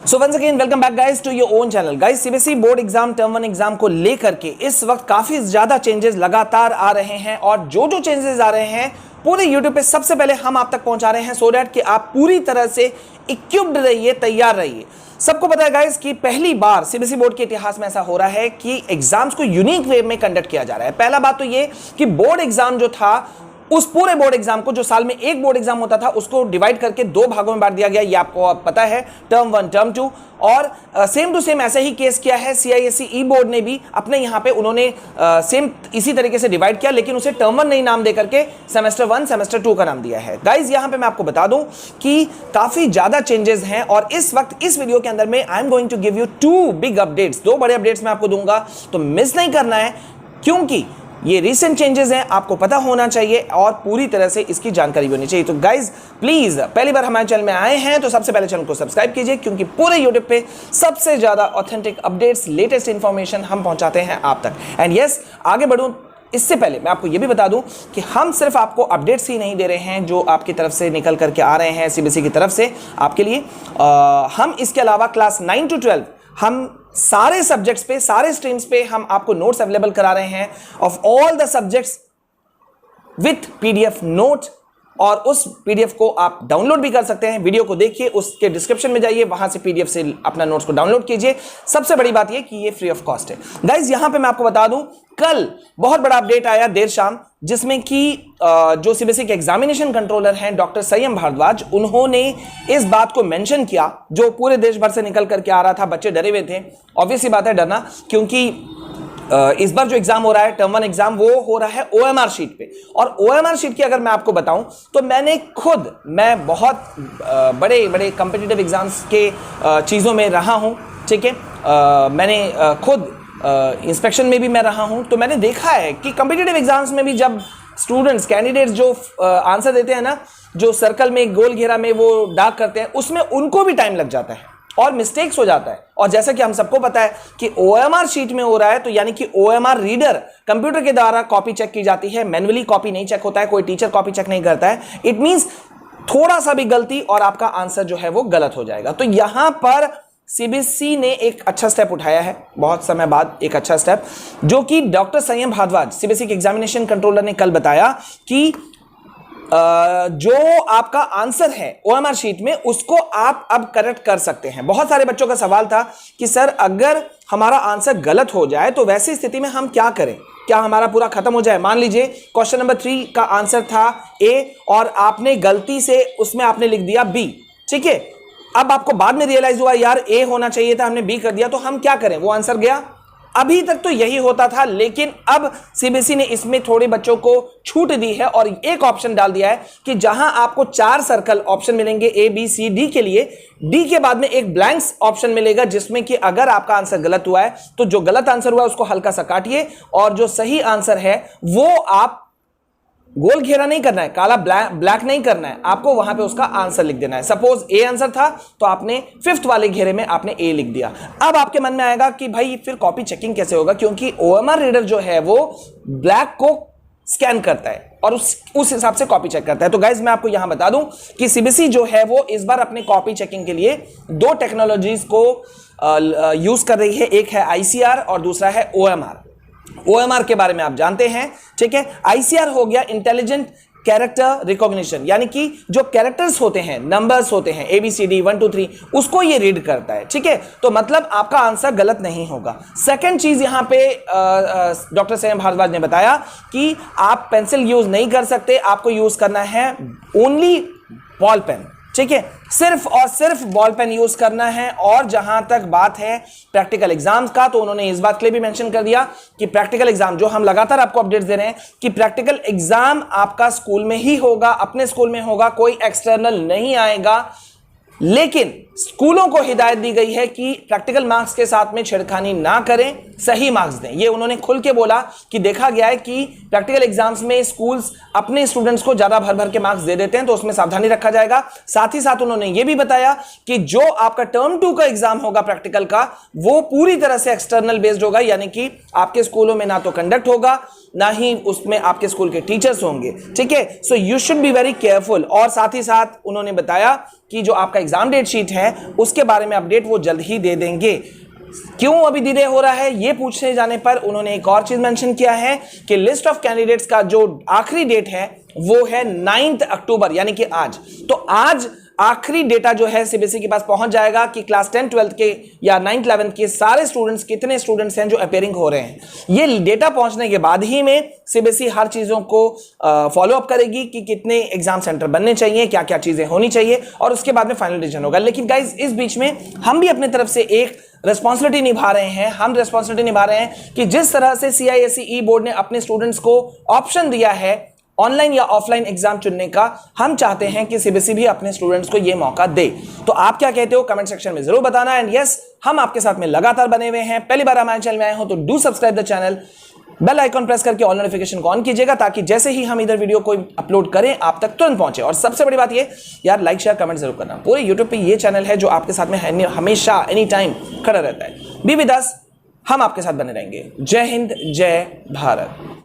So once again welcome back guys to your own channel. Guys CBSE board exam term 1 exam को लेकर के इस वक्त काफी ज्यादा चेंजेस लगातार आ रहे हैं और जो चेंजेस आ रहे हैं पूरे यूट्यूब पे सबसे पहले हम आप तक पहुंचा रहे हैं सो दैट कि आप पूरी तरह से इक्विप्ड रहिए, तैयार रहिए। सबको पता है गाइस कि पहली बार सीबीएसई बोर्ड के इतिहास में ऐसा हो रहा है कि एग्जाम्स को यूनिक वे में कंडक्ट किया जा रहा है। पहला बात तो ये कि बोर्ड एग्जाम जो था उस पूरे बोर्ड एग्जाम को, जो साल में एक बोर्ड एग्जाम होता था, उसको डिवाइड करके दो भागों में बांट दिया गया। ये आपको पता है, टर्म 1 टर्म 2। और सेम टू सेम ऐसा ही केस किया है सीआईएससी ई बोर्ड ने भी अपने यहां पे उन्होंने सेम इसी तरीके से डिवाइड किया, लेकिन उसे टर्म 1 नहीं नाम दे करके सेमेस्टर 1 सेमेस्टर 2 का नाम दिया है। गाइज यहां पे मैं आपको बता दूं कि काफी ज्यादा चेंजेस हैं और इस वक्त इस वीडियो के अंदर में I am going to give you 2 big updates, 2 बड़े अपडेट्स मैं आपको दूंगा, तो मिस नहीं करना है क्योंकि ये रीसेंट चेंजेस हैं, आपको पता होना चाहिए और पूरी तरह से इसकी जानकारी भी होनी चाहिए। तो गाइज प्लीज पहली बार हमारे चैनल में आए हैं तो सबसे पहले चैनल को सब्सक्राइब कीजिए, क्योंकि पूरे यूट्यूब पे सबसे ज्यादा ऑथेंटिक अपडेट्स, लेटेस्ट इंफॉर्मेशन हम पहुंचाते हैं आप तक। एंड यस, आगे बढ़ूं इससे पहले मैं आपको यह भी बता दूं कि हम सिर्फ आपको अपडेट्स ही नहीं दे रहे हैं जो आपकी तरफ से निकल करके आ रहे हैं सीबीएसई की तरफ से आपके लिए। हम इसके अलावा क्लास 9 to 12 हम सारे सब्जेक्ट्स पे, सारे स्ट्रीम्स पे हम आपको नोट्स अवेलेबल करा रहे हैं of all the subjects with PDF note, और उस पीडीएफ को आप डाउनलोड भी कर सकते हैं। वीडियो को देखिए, उसके डिस्क्रिप्शन में जाइए, वहां से पीडीएफ से अपना नोट्स को डाउनलोड कीजिए। सबसे बड़ी बात यह कि ये फ्री ऑफ कॉस्ट है। गाइज यहां पे मैं आपको बता दूं, कल बहुत बड़ा अपडेट आया देर शाम, जिसमें कि जो सीबीएसई के एग्जामिनेशन कंट्रोलर हैं डॉक्टर संयम भारद्वाज, उन्होंने इस बात को मेंशन किया जो पूरे देश भर से निकल करके आ रहा था। बच्चे डरे हुए थे, ऑब्वियस ही बात है डरना, क्योंकि इस बार जो एग्जाम हो रहा है टर्म 1 एग्जाम, वो हो रहा है ओएमआर शीट पे। और ओएमआर शीट की अगर मैं आपको बताऊं तो मैं बहुत बड़े बड़े कॉम्पिटिटिव एग्जाम्स के चीज़ों में रहा हूं, ठीक है। मैंने खुद इंस्पेक्शन में भी मैं रहा हूं, तो मैंने देखा है कि कॉम्पिटिटिव एग्जाम्स में भी जब स्टूडेंट्स, कैंडिडेट्स जो आंसर देते हैं ना, जो सर्कल में गोल घेरा में वो डार्क करते हैं, उसमें उनको भी टाइम लग जाता है और मिस्टेक्स हो जाता है। और जैसा कि हम सबको पता है कि ओएमआर शीट में हो रहा है, तो यानी कि ओएमआर रीडर कंप्यूटर के द्वारा कॉपी चेक की जाती है, मैन्युअली कॉपी नहीं चेक होता है, कोई टीचर कॉपी चेक नहीं करता है। इट मींस थोड़ा सा भी गलती और आपका आंसर जो है वो गलत हो जाएगा। तो यहां पर सीबीएसई ने एक अच्छा स्टेप उठाया है, बहुत समय बाद एक अच्छा स्टेप, जो कि डॉक्टर संयम भारद्वाज सीबीएसई के एग्जामिनेशन कंट्रोलर ने कल बताया कि जो आपका आंसर है ओएमआर शीट में, उसको आप अब करेक्ट कर सकते हैं। बहुत सारे बच्चों का सवाल था कि सर अगर हमारा आंसर गलत हो जाए तो वैसी स्थिति में हम क्या करें, क्या हमारा पूरा खत्म हो जाए। मान लीजिए क्वेश्चन नंबर 3 का आंसर था ए और आपने गलती से उसमें आपने लिख दिया बी, ठीक है। अब आपको बाद में रियलाइज हुआ यार ए होना चाहिए था, हमने बी कर दिया, तो हम क्या करें, वो आंसर गया। अभी तक तो यही होता था, लेकिन अब सीबीएसई ने इसमें थोड़े बच्चों को छूट दी है और एक ऑप्शन डाल दिया है कि जहां आपको 4 सर्कल ऑप्शन मिलेंगे ए बी सी डी के लिए, डी के बाद में एक ब्लैंक्स ऑप्शन मिलेगा, जिसमें कि अगर आपका आंसर गलत हुआ है तो जो गलत आंसर हुआ है उसको हल्का सा काटिए और जो सही आंसर है वो आप गोल घेरा नहीं करना है, काला ब्लैक नहीं करना है, आपको वहां पे उसका आंसर लिख देना है। सपोज ए आंसर था तो आपने 5th वाले घेरे में आपने ए लिख दिया। अब आपके मन में आएगा कि भाई फिर कॉपी चेकिंग कैसे होगा, क्योंकि ओएमआर रीडर जो है वो ब्लैक को स्कैन करता है और उस हिसाब से कॉपी चेक करता है। तो गाइज मैं आपको यहां बता दूं कि सीबीएसई जो है वो इस बार अपने कॉपी चेकिंग के लिए 2 टेक्नोलॉजीज को यूज कर रही है। एक है आईसीआर और दूसरा है ओएमआर। ओएमआर के बारे में आप जानते हैं, ठीक है। आईसीआर हो गया इंटेलिजेंट कैरेक्टर रिकॉग्निशन, यानी कि जो कैरेक्टर्स होते हैं, नंबर्स होते हैं ABCD 1 2 3, उसको ये रीड करता है, ठीक है। तो मतलब आपका आंसर गलत नहीं होगा। सेकंड चीज यहां पे डॉक्टर संयम भारद्वाज ने बताया कि आप पेंसिल यूज नहीं कर सकते, आपको यूज करना है ओनली बॉल पेन, ठीक है। सिर्फ और सिर्फ बॉल पेन यूज करना है। और जहां तक बात है प्रैक्टिकल एग्जाम्स का, तो उन्होंने इस बात के लिए भी मेंशन कर दिया कि प्रैक्टिकल एग्जाम, जो हम लगातार आपको अपडेट्स दे रहे हैं कि प्रैक्टिकल एग्जाम आपका स्कूल में ही होगा, अपने स्कूल में होगा, कोई एक्सटर्नल नहीं आएगा। लेकिन स्कूलों को हिदायत दी गई है कि प्रैक्टिकल मार्क्स के साथ में छेड़खानी ना करें, सही मार्क्स दें। ये उन्होंने खुल के बोला कि देखा गया है कि प्रैक्टिकल एग्जाम्स में स्कूल्स अपने स्टूडेंट्स को ज्यादा भर भर के मार्क्स दे देते हैं, तो उसमें सावधानी रखा जाएगा। साथ ही साथ उन्होंने ये भी बताया कि जो आपका टर्म 2 का एग्जाम होगा प्रैक्टिकल का, वो पूरी तरह से एक्सटर्नल बेस्ड होगा, यानी कि आपके स्कूलों में ना तो कंडक्ट होगा, ना ही उसमें आपके स्कूल के टीचर्स होंगे, ठीक है। So you should be very careful. और साथ ही साथ उन्होंने बताया कि जो आपका एग्जाम डेट शीट है है उसके बारे में अपडेट वो जल्द ही दे देंगे। क्यों अभी डिले हो रहा है ये पूछने जाने पर उन्होंने एक और चीज मेंशन किया है कि लिस्ट ऑफ कैंडिडेट्स का जो आखिरी डेट है वो है 9 अक्टूबर, यानी कि आज। तो आज आखिरी डेटा जो है सीबीएसई के पास पहुंच जाएगा कि क्लास 10 12 के या 9th 11th के सारे स्टूडेंट्स, कितने स्टूडेंट्स हैं जो अपेयरिंग हो रहे हैं। ये डेटा पहुंचने के बाद ही में सीबीएसई हर चीजों को फॉलो अप करेगी कि कितने एग्जाम सेंटर बनने चाहिए, क्या क्या चीजें होनी चाहिए, और उसके बाद में फाइनल डिसीजन होगा। लेकिन गाइस इस बीच में हम भी अपनी तरफ से एक रेस्पॉन्सिबिलिटी निभा रहे हैं। हम रेस्पॉन्सिबिलिटी निभा रहे हैं कि जिस तरह से सीआईएससीई बोर्ड ने अपने स्टूडेंट्स को ऑप्शन दिया है ऑनलाइन या ऑफलाइन एग्जाम चुनने का, हम चाहते हैं कि सीबीएसई भी अपने स्टूडेंट्स को यह मौका दे। तो आप क्या कहते हो कमेंट सेक्शन में जरूर बताना। एंड यस, हम आपके साथ में लगातार बने हुए हैं। पहली बार हमारे चैनल में आए हो तो do subscribe the channel, bell icon press करके ऑल नोटिफिकेशन को ऑन कीजिएगा ताकि जैसे ही हम इधर वीडियो कोई अपलोड करें आप तक तुरंत पहुंचे। और सबसे बड़ी बात ये यार, लाइक शेयर कमेंट जरूर करना। पूरे यूट्यूब पे ये चैनल है जो आपके साथ में हमेशा एनी टाइम खड़ा रहता है। बी विद अस, हम आपके साथ बने रहेंगे। जय हिंद, जय भारत।